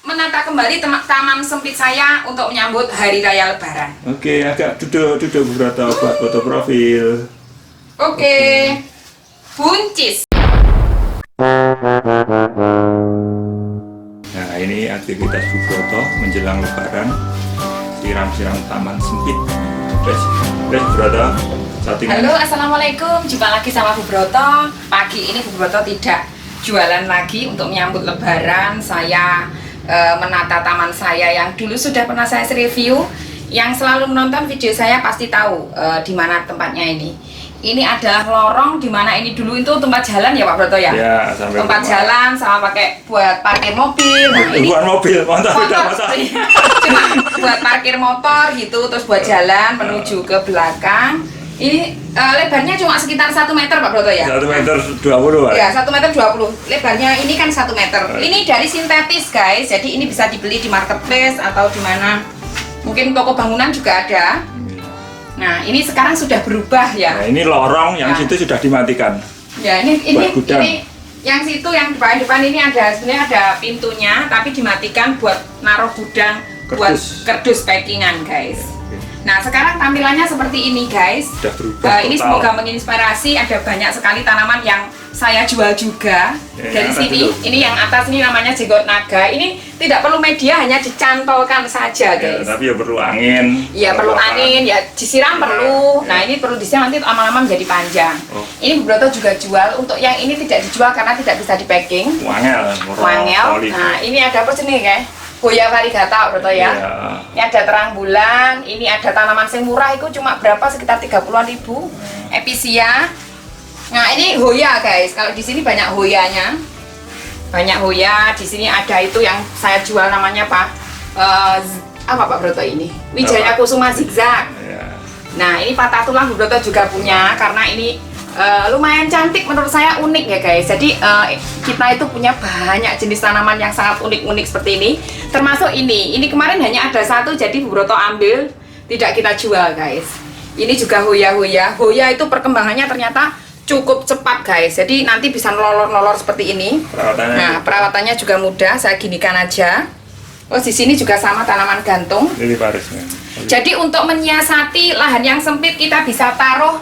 menata kembali taman sempit saya untuk menyambut Hari Raya Lebaran. Oke, agak duduk Bu Broto buat foto profil. Oke. Buncis. Nah, ini aktivitas Bu Broto menjelang Lebaran. Siram-siram taman sempit. Wes Broto. Halo, assalamualaikum. Jumpa lagi sama Bu Broto. Pagi ini Bu Broto tidak jualan lagi untuk menyambut Lebaran. Saya menata taman saya yang dulu sudah pernah saya review. Yang selalu menonton video saya pasti tahu di mana tempatnya ini. Ini adalah lorong di mana ini dulu itu tempat jalan ya Pak Broto ya? Ya, sampai tempat jalan sama pakai buat parkir mobil. Nah, ini buat mobil, motor. Cuma buat parkir motor gitu, terus buat jalan menuju ke belakang. Ini lebarnya cuma sekitar 1 meter Pak Broto ya? 1 meter 20 Pak? Ya, 1 meter 20. Lebarnya ini kan 1 meter. Ini dari sintetis guys, jadi ini bisa dibeli di marketplace atau di mana. Mungkin toko bangunan juga ada. Nah, ini sekarang sudah berubah ya. Nah, ini lorong yang situ sudah dimatikan. Ya, ini yang situ yang depan ini sebenarnya ada pintunya, tapi dimatikan buat naruh gudang buat kardus packingan guys. Nah, sekarang tampilannya seperti ini guys. Sudah berubah ini semoga menginspirasi. Ada banyak sekali tanaman yang saya jual juga dari sini. Ini yang atas ini namanya jenggot naga. Ini tidak perlu media, hanya dicantolkan saja guys. Tapi ya perlu angin. Iya perlu angin, ya disiram perlu. Nah, ini perlu disiram nanti lama-lama menjadi panjang. Ini Bu Broto juga jual. Untuk yang ini tidak dijual karena tidak bisa di packing. Wangel. Nah, ini ada apa sih nih guys? Hoya variegata Broto ya. Ini ada terang bulan, ini ada tanaman sing murah itu cuma berapa sekitar 30-an ribu. Episia. Nah, ini Hoya guys. Kalau di sini banyak Hoyanya. Banyak Hoya, di sini ada itu yang saya jual namanya apa Pak Broto ini? Wijaya Kusuma Zigzag. Nah, ini patah tulang Bu Broto juga punya karena ini lumayan cantik menurut saya, unik ya guys. Jadi kita itu punya banyak jenis tanaman yang sangat unik-unik seperti ini. Termasuk ini kemarin hanya ada satu, jadi Bu Broto ambil, tidak kita jual guys. Ini juga Hoya itu perkembangannya ternyata cukup cepat guys. Jadi nanti bisa nolor-nolor seperti ini. Perawatannya juga mudah, saya ginikan aja. Oh, di sini juga sama tanaman gantung. Lili Parisnya. Jadi untuk menyiasati lahan yang sempit kita bisa taruh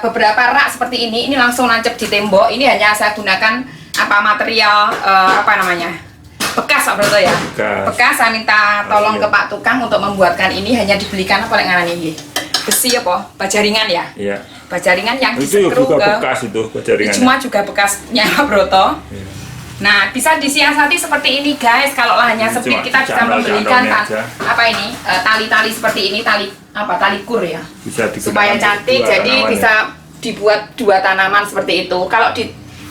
beberapa rak seperti ini langsung nancep di tembok. Ini hanya saya gunakan material bekas Pak Broto ya. Bekas saya minta tolong ke Pak Tukang untuk membuatkan ini, hanya dibelikan apa yang ini besi apa? Bajaringan ya? Iya. Bajaringan yang disekru ke bekas itu bajaringan. Cuma juga bekasnya Pak Broto. Iya. Nah, bisa disiasati seperti ini guys. Kalau lahannya sempit kita bisa membelikan tali-tali seperti ini, tali kur ya, supaya cantik. Jadi bisa dibuat 2 tanaman seperti itu. Kalau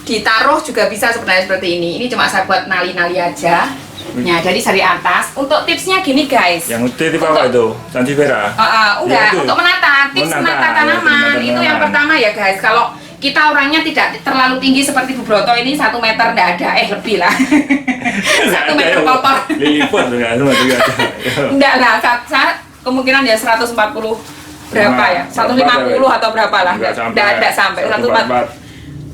ditaruh juga bisa sebenarnya seperti ini. Ini cuma saya buat nali-nali aja. Nah, jadi dari atas. Untuk tipsnya gini guys. Yang tip apa itu? Sansevieria? Enggak, untuk menata. Tips menata tanaman itu yang pertama ya guys. Kalau kita orangnya tidak terlalu tinggi seperti Bu Broto ini 1 meter enggak ada, lebih lah. 1 meter kotor. Lipat enggak lah, saya kemungkinan ya 140 berapa ya? 150 atau berapa lah. Enggak sampai 140.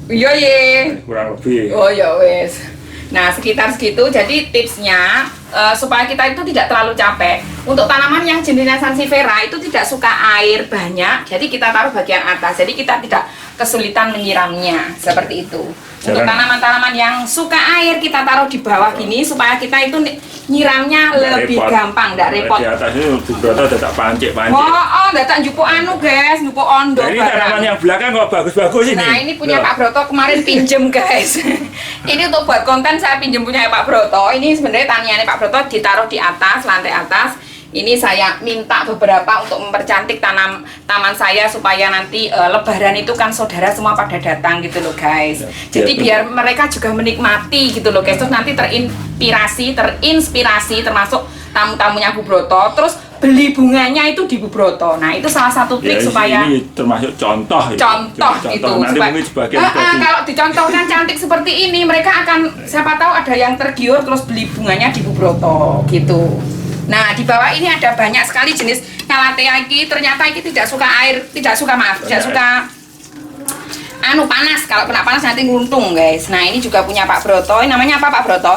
Iya kurang lebih. Oh ya wes. Nah, sekitar segitu. Jadi tipsnya supaya kita itu tidak terlalu capek. Untuk tanaman yang jenisnya Sansevieria itu tidak suka air banyak, jadi kita taruh bagian atas. Jadi kita tidak kesulitan menyiramnya seperti itu. Untuk tanaman-tanaman yang suka air kita taruh di bawah gini supaya kita itu nyiramnya lebih gampang, tidak repot. Di atas itu Bu Broto tak pancik. Datang jupuk guys, jupuk ondo. Ini tanaman yang belakang kok bagus-bagus ini. Nah, ini punya Pak Broto kemarin pinjem guys. Ini untuk buat konten saya pinjem punya Pak Broto. Ini sebenarnya taniannya Pak Broto ditaruh di atas, lantai atas. Ini saya minta beberapa untuk mempercantik taman saya supaya nanti Lebaran itu kan saudara semua pada datang gitu loh guys. Jadi biar mereka juga menikmati gitu loh guys. Terus nanti terinspirasi termasuk tamu-tamunya Bu Broto. Terus beli bunganya itu di Bu Broto. Nah, itu salah satu trik supaya ini termasuk contoh itu. Nanti mungkin sebagian kalau dicontohkan cantik seperti ini, mereka akan siapa tahu ada yang tergiur terus beli bunganya di Bu Broto gitu. Nah, di bawah ini ada banyak sekali jenis Calathea ini. Ternyata ini tidak suka air, tidak suka panas. Kalau kena panas nanti nguntung, guys. Nah, ini juga punya Pak Broto. Ini namanya apa, Pak Broto?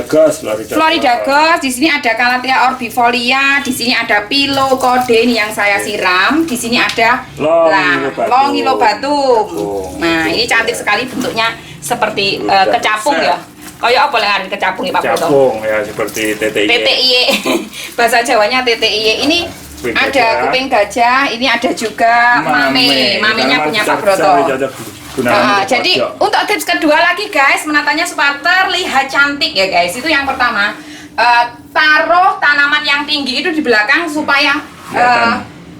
Gas, Florida Gas. Di sini ada Calathea orbifolia, di sini ada Pilo Kode ini yang saya siram. Di sini ada Longilobatum. Nah, ini cantik sekali bentuknya seperti kecapung ya. Kayak apa lengan kecapung Pak Broto? Kecapung ya, seperti TTI. TTI. Bahasa Jawanya TTI. Ini ada kuping gajah, ini ada juga mame. Mamenya punya Pak Broto. Jadi untuk tips kedua lagi guys, menatanya supaya terlihat cantik ya guys. Itu yang pertama, taruh tanaman yang tinggi itu di belakang supaya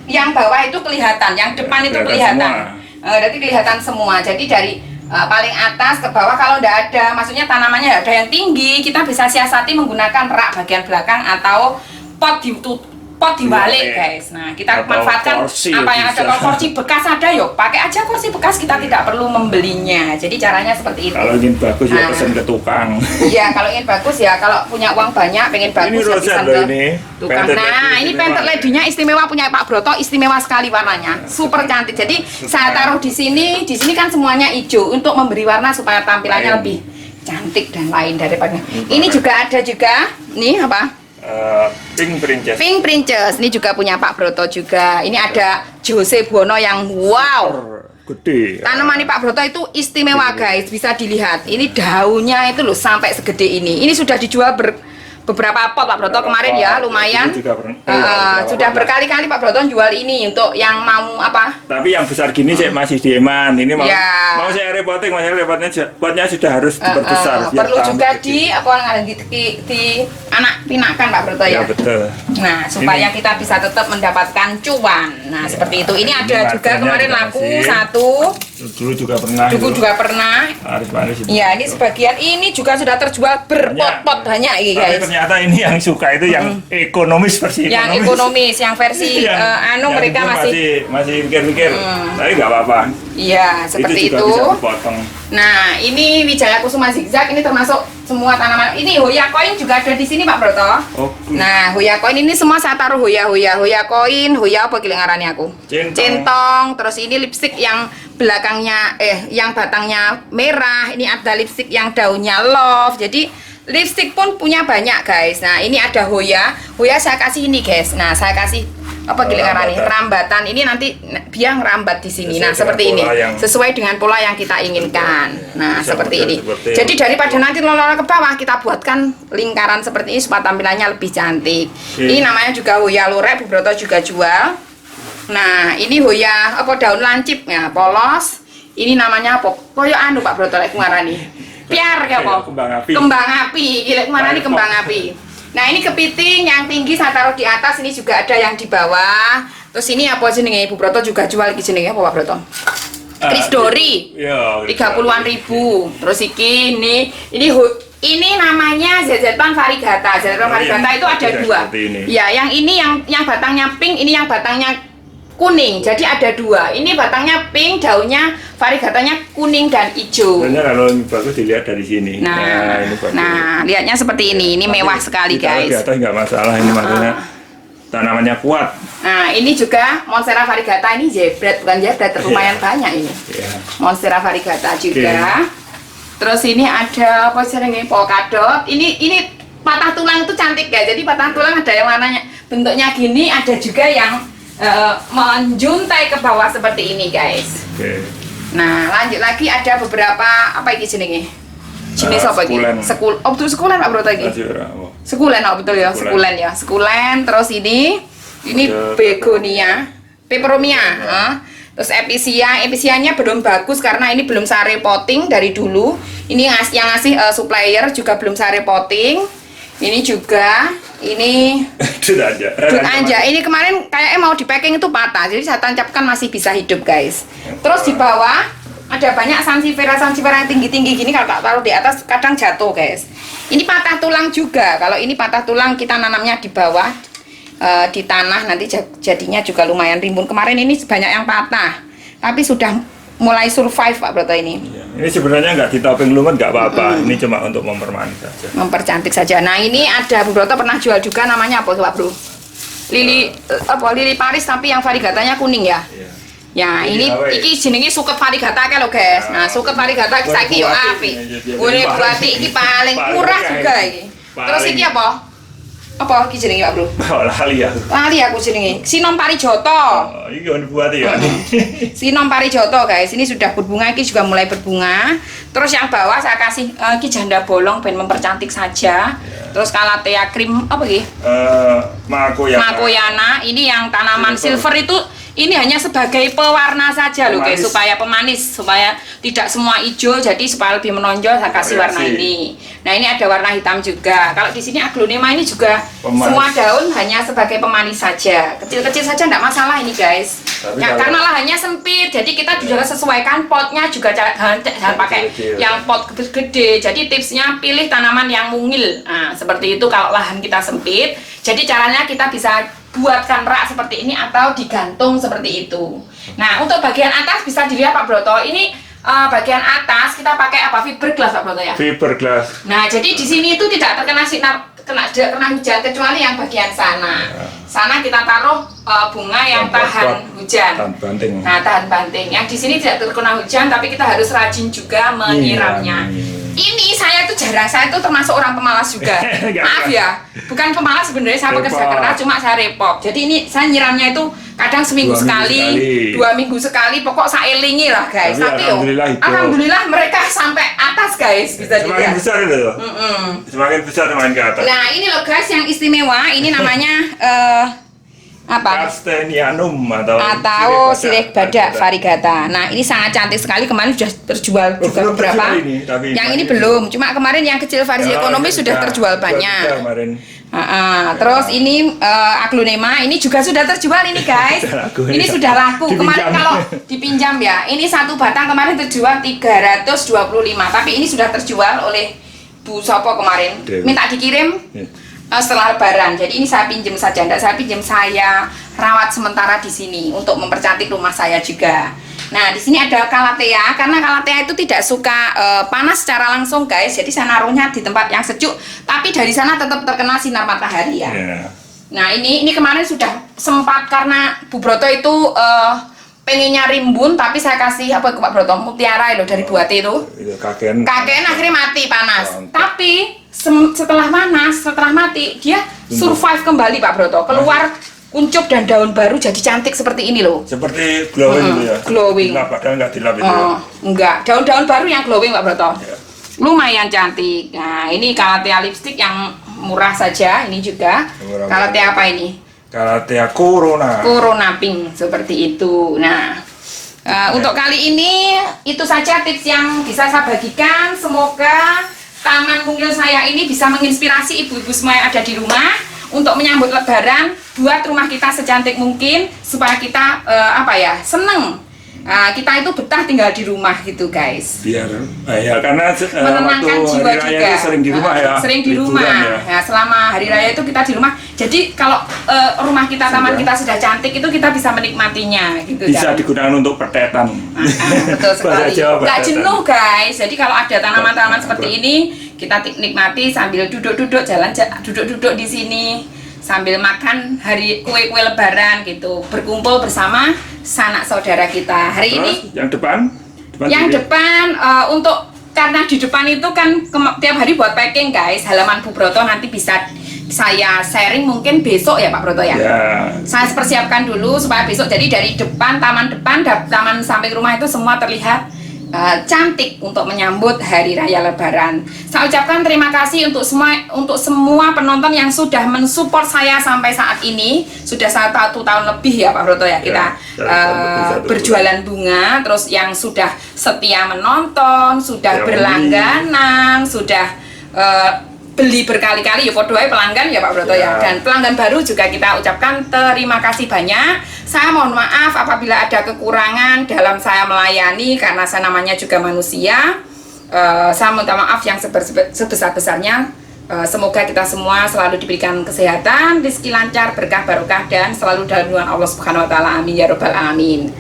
yang bawah itu kelihatan, yang depan itu kelihatan. Jadi kelihatan semua. Jadi dari paling atas ke bawah, kalau tidak ada, maksudnya tanamannya ada yang tinggi, kita bisa siasati menggunakan rak bagian belakang atau pot dibalik guys. Nah, kita manfaatkan apa yang ada. Kalau kursi bekas ada, yuk pakai aja kursi bekas, kita tidak perlu membelinya. Jadi caranya seperti itu. Kalau ingin bagus ya pesan ke tukang. Iya, kalau ingin bagus ya, kalau punya uang banyak pengen bagus ya pesan ke tukang. Nah, ini pentet ladinya istimewa punya Pak Broto, istimewa sekali warnanya, super cantik. Jadi saya taruh di sini kan semuanya hijau untuk memberi warna supaya tampilannya lebih cantik dan lain daripada. Ini juga ada juga nih apa? Pink Princess. Pink Princess ini juga punya Pak Broto juga. Ini ada Jose Bono yang wow. Gede. Tanaman Pak Broto itu istimewa guys, bisa dilihat. Ini daunnya itu loh sampai segede ini. Ini sudah dijual beberapa pot Pak Broto kemarin ya, lumayan. Sudah berkali-kali Pak Broto jual ini untuk yang mau apa? Tapi yang besar gini saya masih dieman. Ini mau saya repotin, potnya sudah harus diperbesar. Perlu juga di anak pinakan Pak Broto ya. Betul. Nah, supaya kita bisa tetap mendapatkan cuan. Nah, seperti itu. Ini ada juga kemarin laku satu. Dulu juga pernah. Iya, ini sebagian ini juga sudah terjual berpot-pot banyak ini guys. Ternyata ini yang suka itu yang ekonomis versi yang ekonomis, yang versi mereka masih mikir-mikir. Tapi nggak apa-apa. Iya, seperti itu. Nah, ini Wijaya Kusuma Zigzag ini termasuk semua tanaman. Ini Hoya Koin juga ada di sini Pak Broto. Nah, Hoya Koin ini semua saya taruh Hoya Koin, Hoya apa ngarannya aku? Centong. Terus ini lipstick yang belakangnya yang batangnya merah. Ini ada lipstick yang daunnya love. Jadi lipstick pun punya banyak guys. Nah, ini ada Hoya saya kasih ini guys. Nah, saya kasih apa rambatan ini nanti biar ngerambat di sini. Nah, seperti ini sesuai dengan pola yang kita inginkan. Nah, seperti ini. Jadi daripada nanti lolol ke bawah, kita buatkan lingkaran seperti ini supaya tampilannya lebih cantik. Ini namanya juga Hoya lorek, Bu Broto juga jual. Nah, ini Hoya apa daun lancip ya, polos. Ini namanya apa? Koyo Pak Broto lek ngarani. Piar kayak apa? Kembang api. Gila kemana nih kembang api? Nah, ini kepiting yang tinggi saya taruh di atas. Ini juga ada yang di bawah. Terus ini apa jenenge? Ibu Broto juga jual iki jenenge apa Pak Broto? Krisdori. 30-an ribu. Terus ini namanya Zezeton variegata. Zezeton variegata itu ada dua. Ya, yang ini yang batangnya pink, ini yang batangnya kuning, jadi ada dua. Ini batangnya pink, daunnya variegatanya kuning dan hijau. Sebenarnya kalau bagus dilihat dari sini. Nah, lihatnya seperti ini. Ini mewah sekali guys. Di atas nggak masalah, ini maksudnya tanamannya kuat. Nah, ini juga Monstera variegata, ini jebret, bukan jebret, lumayan banyak ini. Monstera variegata juga. Terus ini ada apa sih ini polkadot. Ini patah tulang itu cantik guys. Jadi patah tulang ada yang warnanya bentuknya gini, ada juga yang menjuntai ke bawah seperti ini guys. Nah, lanjut lagi ada beberapa apa ini jenenge? Jenis apa ini? Betul sekulen Pak Broto ini. Sekulen, betul ya, sekulen. Terus ini begonia, peperomia. Terus episianya belum bagus karena ini belum saya repotting dari dulu. Ini yang ngasih supplier juga belum saya repotting. Ini juga, ini Dut anja. Ini kemarin kayaknya mau di packing itu patah, jadi saya tancapkan masih bisa hidup guys. Terus di bawah ada banyak sansevieria yang tinggi-tinggi gini, kalau tak taruh di atas kadang jatuh guys. Ini patah tulang juga. Kalau ini patah tulang kita nanamnya di bawah di tanah, nanti jadinya juga lumayan rimbun. Kemarin ini banyak yang patah, tapi sudah mulai survive Pak Broto ini. Ini sebenarnya nggak ditopeng lumet nggak apa-apa. Ini cuma untuk mempermanis saja. Mempercantik saja. Nah, ini ada Bu Broto pernah jual juga, namanya apa Pak Bro? Lili Paris tapi yang variegatanya kuning ya. Ya, ini jenenge suket varigata kae lho, guys. Nah, suket varigata iki saiki yo apik. Ngene berarti iki paling murah juga iki. Terus iki apa? Apa iki jenenge, Pak Bro? Lali ya. Lali aku jenenge. Sinom parijoto. Iki kan buat ya. Sinom parijoto, guys. Ini sudah berbunga, iki juga mulai berbunga. Terus yang bawah saya kasih iki janda bolong ben mempercantik saja. Terus Calathea cream apa iki? Makoyana. Ini yang tanaman silver itu ini hanya sebagai pewarna saja loh guys, supaya pemanis, supaya tidak semua hijau, jadi supaya lebih menonjol saya kasih warna ini. Nah, ini ada warna hitam juga. Kalau di sini aglonema ini juga semua daun hanya sebagai pemanis saja. Kecil-kecil saja enggak masalah ini guys. Ya, karena lahannya sempit, jadi kita juga sesuaikan potnya juga jangan pakai yang pot gede. Jadi tipsnya pilih tanaman yang mungil. Nah, seperti itu kalau lahan kita sempit. Jadi caranya kita bisa buatkan rak seperti ini atau digantung seperti itu. Nah, untuk bagian atas bisa dilihat Pak Broto. Ini bagian atas kita pakai apa? Fiberglass Pak Broto ya. Fiberglass. Nah, jadi di sini itu tidak terkena sinar, kena hujan kecuali yang bagian sana. Sana kita taruh bunga yang tahan hujan. Tahan banting. Nah, tahan banting. Yang di sini tidak terkena hujan, tapi kita harus rajin juga menyiramnya. Ini saya tuh jarang, saya tuh termasuk orang pemalas juga. Maaf ya, bukan pemalas sebenarnya, saya pekerja keras, cuma saya repot. Jadi ini saya nyiramnya itu kadang seminggu sekali, 2 minggu sekali, pokok saya elingi lah guys. Tapi alhamdulillah mereka sampai atas guys, bisa dilihat. Semakin besar itu loh. Semakin besar semakin ke atas. Nah ini loh guys yang istimewa, ini namanya apa? Castanianum atau sirih badak varigata. Nah ini sangat cantik sekali, kemarin sudah terjual juga beberapa. Yang ini belum, cuma kemarin yang kecil varietas ekonomi sudah terjual banyak. Terus ini aglonema, ini juga sudah terjual ini guys. Ini sudah laku. Kemarin kalau dipinjam ya, ini satu batang kemarin terjual 325, tapi ini sudah terjual oleh Bu Sopo kemarin. Minta dikirim setelah Lebaran. Jadi ini saya pinjam saja, enggak saya pinjam, saya rawat sementara di sini untuk mempercantik rumah saya juga. Nah, di sini ada Calathea, karena Calathea itu tidak suka panas secara langsung, guys. Jadi saya naruhnya di tempat yang sejuk, tapi dari sana tetap terkena sinar matahari ya. Nah, ini kemarin sudah sempat karena Bu Broto itu pengennya rimbun, tapi saya kasih apa ke Pak Broto, mutiara loh dari Buati itu. Kakek akhirnya mati panas. Tapi setelah mati dia survive kembali Pak Broto, keluar kuncup dan daun baru jadi cantik seperti ini loh. Seperti glowing gitu ya. Glowing. Padahal nggak dilap itu. Enggak, daun-daun baru yang glowing Pak Broto. Lumayan cantik. Nah, ini Calathea lipstick yang murah saja, ini juga. Calathea apa ini? Calathea Corona Pink seperti itu. Nah, untuk kali ini itu saja tips yang bisa saya bagikan. Semoga taman mungil saya ini bisa menginspirasi ibu-ibu semua yang ada di rumah untuk menyambut Lebaran, buat rumah kita secantik mungkin supaya kita seneng. Kita itu betah tinggal di rumah gitu guys. Biar ya karena menenangkan jiwa juga. Sering di rumah ya. Sering di rumah. Ya, selama hari raya itu kita di rumah. Jadi kalau rumah kita, taman kita sudah cantik itu kita bisa menikmatinya gitu. Bisa digunakan untuk pertetan. Betul sekali. Nggak jenuh guys. Jadi kalau ada tanaman-tanaman seperti ini kita nikmati sambil duduk-duduk duduk-duduk di sini sambil makan kue-kue Lebaran gitu, berkumpul bersama sanak saudara kita. Hari ini yang depan untuk karena di depan itu kan tiap hari buat packing guys, halaman Bu Broto nanti bisa saya sharing mungkin besok ya Pak Broto ya. Saya persiapkan dulu supaya besok, jadi dari depan, taman samping rumah itu semua terlihat cantik untuk menyambut hari raya Lebaran. Saya ucapkan terima kasih untuk semua penonton yang sudah mensupport saya sampai saat ini. Sudah 1 tahun lebih ya Pak Broto ya kita berjualan bunga. Terus yang sudah setia menonton, sudah berlangganan, sudah beli berkali-kali ya podo ae pelanggan ya Pak Broto ya. Dan pelanggan baru juga kita ucapkan terima kasih banyak. Saya mohon maaf apabila ada kekurangan dalam saya melayani, karena saya namanya juga manusia. Saya minta maaf yang sebesar-besarnya. Semoga kita semua selalu diberikan kesehatan, rezeki lancar, berkah barokah, dan selalu dalam lindungan Allah Subhanahu wa taala. Amin ya rabbal alamin.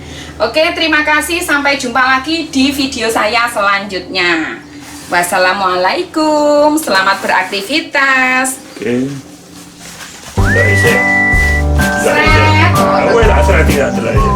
Oke, terima kasih, sampai jumpa lagi di video saya selanjutnya. Wassalamualaikum, selamat beraktivitas. Oke. Seret. Oh, tidak.